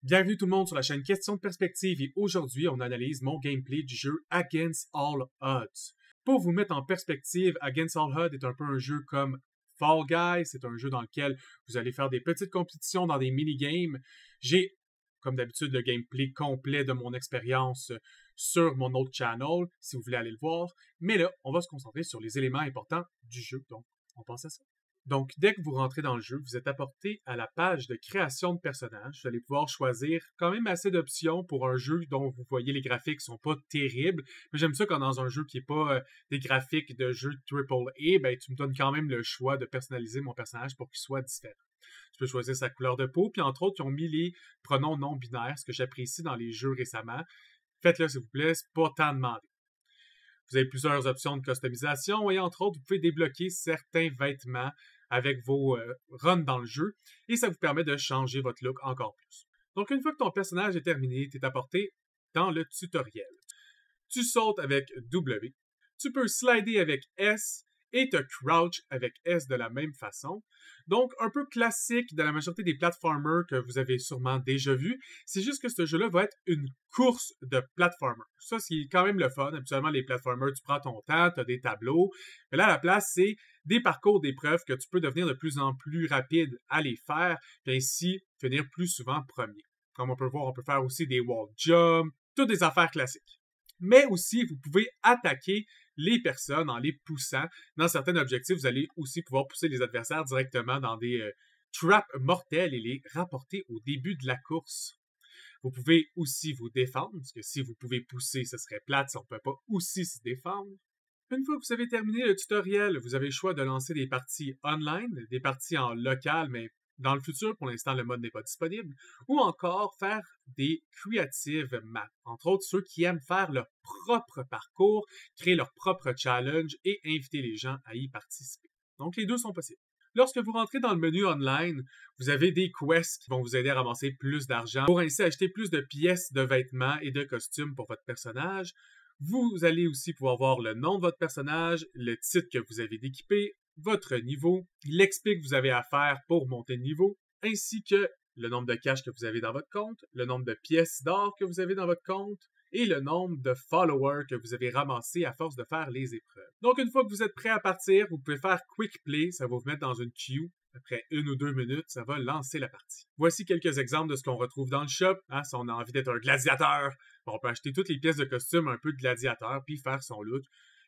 Bienvenue tout le monde sur la chaîne Question de Perspective et aujourd'hui on analyse mon gameplay du jeu Against All Odds. Pour vous mettre en perspective, Against All Odds est un peu un jeu comme Fall Guys, c'est un jeu dans lequel vous allez faire des petites compétitions dans des mini-games. J'ai, comme d'habitude, le gameplay complet de mon expérience sur mon autre channel, si vous voulez aller le voir. Mais là, on va se concentrer sur les éléments importants du jeu, donc on pense à ça. Donc, dès que vous rentrez dans le jeu, vous êtes apporté à la page de création de personnages. Vous allez pouvoir choisir quand même assez d'options pour un jeu dont vous voyez les graphiques sont pas terribles. Mais j'aime ça quand dans un jeu qui est pas des graphiques de jeu AAA, ben tu me donnes quand même le choix de personnaliser mon personnage pour qu'il soit différent. Tu peux choisir sa couleur de peau, puis entre autres, ils ont mis les pronoms non binaires, ce que j'apprécie dans les jeux récemment. Faites-le s'il vous plaît, c'est pas tant demandé. Vous avez plusieurs options de customisation et entre autres, vous pouvez débloquer certains vêtements avec vos runs dans le jeu et ça vous permet de changer votre look encore plus. Donc, une fois que ton personnage est terminé, tu es apporté dans le tutoriel. Tu sautes avec W, tu peux slider avec S et te crouch avec S de la même façon. Donc, un peu classique de la majorité des platformers que vous avez sûrement déjà vu. C'est juste que ce jeu-là va être une course de platformer. Ça, c'est quand même le fun. Habituellement, les platformers, tu prends ton temps, tu as des tableaux. Mais là, à la place, c'est des parcours d'épreuves que tu peux devenir de plus en plus rapide à les faire, puis ainsi finir plus souvent premier. Comme on peut voir, on peut faire aussi des wall jumps, toutes des affaires classiques. Mais aussi, vous pouvez attaquer les personnes en les poussant. Dans certains objectifs, vous allez aussi pouvoir pousser les adversaires directement dans des traps mortels et les rapporter au début de la course. Vous pouvez aussi vous défendre, parce que si vous pouvez pousser, ce serait plate si on ne peut pas aussi se défendre. Une fois que vous avez terminé le tutoriel, vous avez le choix de lancer des parties online, des parties en local, mais dans le futur, pour l'instant, le mode n'est pas disponible, ou encore faire des creative maps. Entre autres, ceux qui aiment faire leur propre parcours, créer leur propre challenge et inviter les gens à y participer. Donc, les deux sont possibles. Lorsque vous rentrez dans le menu online, vous avez des quests qui vont vous aider à ramasser plus d'argent pour ainsi acheter plus de pièces de vêtements et de costumes pour votre personnage. Vous allez aussi pouvoir voir le nom de votre personnage, le titre que vous avez d'équiper, votre niveau, l'XP que vous avez à faire pour monter de niveau, ainsi que le nombre de cash que vous avez dans votre compte, le nombre de pièces d'or que vous avez dans votre compte et le nombre de followers que vous avez ramassés à force de faire les épreuves. Donc, une fois que vous êtes prêt à partir, vous pouvez faire Quick Play, ça va vous mettre dans une queue. Après 1 ou 2 minutes, ça va lancer la partie. Voici quelques exemples de ce qu'on retrouve dans le shop. Si on a envie d'être un gladiateur, on peut acheter toutes les pièces de costume un peu de gladiateur puis faire son look.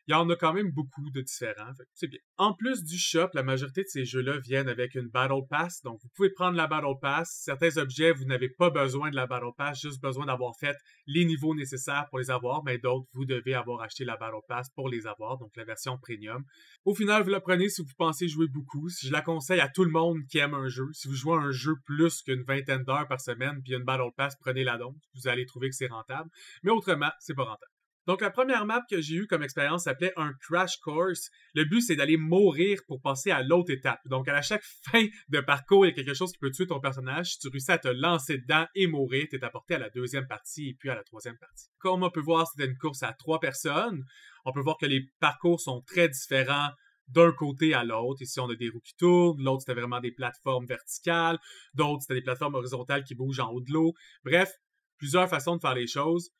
Il y en a quand même beaucoup de différents, c'est bien. En plus du shop, la majorité de ces jeux-là viennent avec une Battle Pass, donc vous pouvez prendre la Battle Pass. Certains objets, vous n'avez pas besoin de la Battle Pass, juste besoin d'avoir fait les niveaux nécessaires pour les avoir, mais d'autres, vous devez avoir acheté la Battle Pass pour les avoir, donc la version Premium. Au final, vous la prenez si vous pensez jouer beaucoup. Je la conseille à tout le monde qui aime un jeu. Si vous jouez à un jeu plus qu'une vingtaine d'heures par semaine, puis une Battle Pass, prenez-la donc. Vous allez trouver que c'est rentable. Mais autrement, c'est pas rentable. Donc, la première map que j'ai eue comme expérience s'appelait un Crash Course. Le but, c'est d'aller mourir pour passer à l'autre étape. Donc, à chaque fin de parcours, il y a quelque chose qui peut tuer ton personnage. Si tu réussis à te lancer dedans et mourir, tu es apporté à la deuxième partie et puis à la troisième partie. Comme on peut voir, c'était une course à 3 personnes. On peut voir que les parcours sont très différents d'un côté à l'autre. Ici, on a des roues qui tournent. L'autre, c'était vraiment des plateformes verticales. D'autres, c'était des plateformes horizontales qui bougent en haut de l'eau. Bref, plusieurs façons de faire les choses.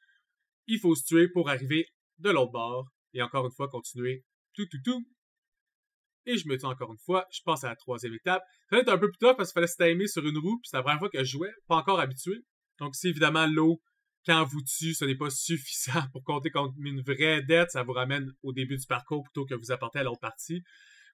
Il faut se tuer pour arriver de l'autre bord. Et encore une fois, continuer tout. Et je me tue encore une fois. Je passe à la troisième étape. Ça va être un peu plus tough parce qu'il fallait se timer sur une roue. Puis c'est la première fois que je jouais. Pas encore habitué. Donc si évidemment l'eau, quand vous tue, ce n'est pas suffisant pour compter contre une vraie dette. Ça vous ramène au début du parcours plutôt que vous apporter à l'autre partie.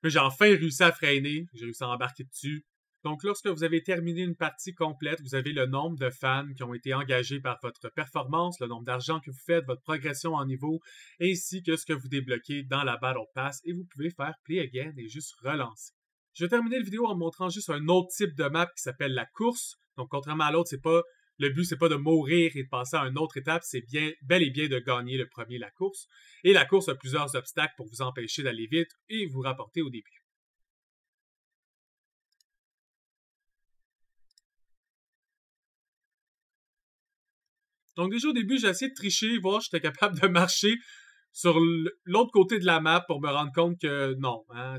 Mais j'ai enfin réussi à freiner. J'ai réussi à embarquer dessus. Donc, lorsque vous avez terminé une partie complète, vous avez le nombre de fans qui ont été engagés par votre performance, le nombre d'argent que vous faites, votre progression en niveau, ainsi que ce que vous débloquez dans la Battle Pass, et vous pouvez faire Play Again et juste relancer. Je vais terminer la vidéo en montrant juste un autre type de map qui s'appelle la course. Donc, contrairement à l'autre, le but, c'est pas de mourir et de passer à une autre étape, c'est bel et bien de gagner le premier la course. Et la course a plusieurs obstacles pour vous empêcher d'aller vite et vous rapporter au début. Donc déjà au début, j'ai essayé de tricher, voir si j'étais capable de marcher sur l'autre côté de la map pour me rendre compte que non, hein,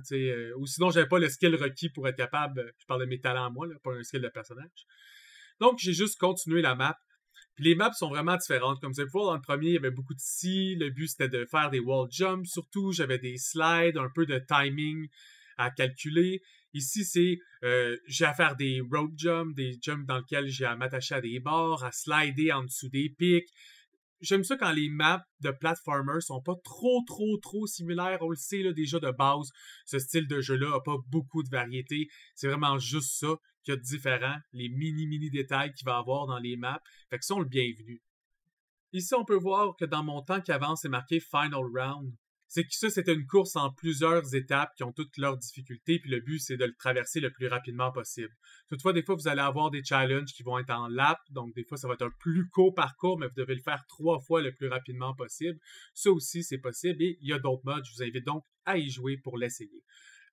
ou sinon j'avais pas le skill requis pour être capable, je parle de mes talents à moi, là, pas un skill de personnage. Donc, j'ai juste continué la map. Puis les maps sont vraiment différentes. Comme vous avez pu voir dans le premier, il y avait beaucoup de si. Le but, c'était de faire des wall jumps. Surtout, j'avais des slides, un peu de timing à calculer. Ici, c'est j'ai à faire des rope jumps, des jumps dans lesquels j'ai à m'attacher à des barres, à slider en dessous des pics. J'aime ça quand les maps de platformer sont pas trop similaires. On le sait là, déjà de base, ce style de jeu-là a pas beaucoup de variété. C'est vraiment juste ça qu'il y a de différent, les mini détails qu'il va y avoir dans les maps. Fait que ça, on le bienvenu. Ici, on peut voir que dans mon temps qui avance, c'est marqué Final Round. C'est que ça, c'était une course en plusieurs étapes qui ont toutes leurs difficultés, puis le but, c'est de le traverser le plus rapidement possible. Toutefois, des fois, vous allez avoir des challenges qui vont être en lap, donc des fois, ça va être un plus court parcours, mais vous devez le faire 3 fois le plus rapidement possible. Ça aussi, c'est possible, et il y a d'autres modes. Je vous invite donc à y jouer pour l'essayer.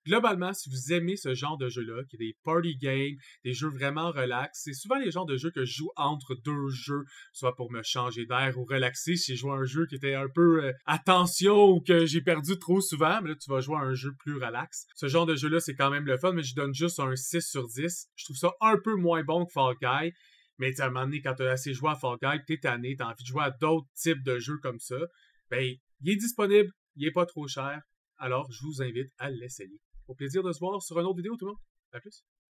Globalement, si vous aimez ce genre de jeu-là, qui est des party games, des jeux vraiment relax, c'est souvent les genres de jeux que je joue entre deux jeux, soit pour me changer d'air ou relaxer si je joue à un jeu qui était un peu attention ou que j'ai perdu trop souvent, mais là tu vas jouer à un jeu plus relax. Ce genre de jeu-là, c'est quand même le fun, mais je donne juste un 6 sur 10. Je trouve ça un peu moins bon que Fall Guy, mais à un moment donné, quand tu as assez joué à Fall Guy, t'es tanné, t'as envie de jouer à d'autres types de jeux comme ça, ben, il est disponible, il est pas trop cher, alors je vous invite à l'essayer. Au plaisir de se voir sur une autre vidéo, tout le monde. À plus.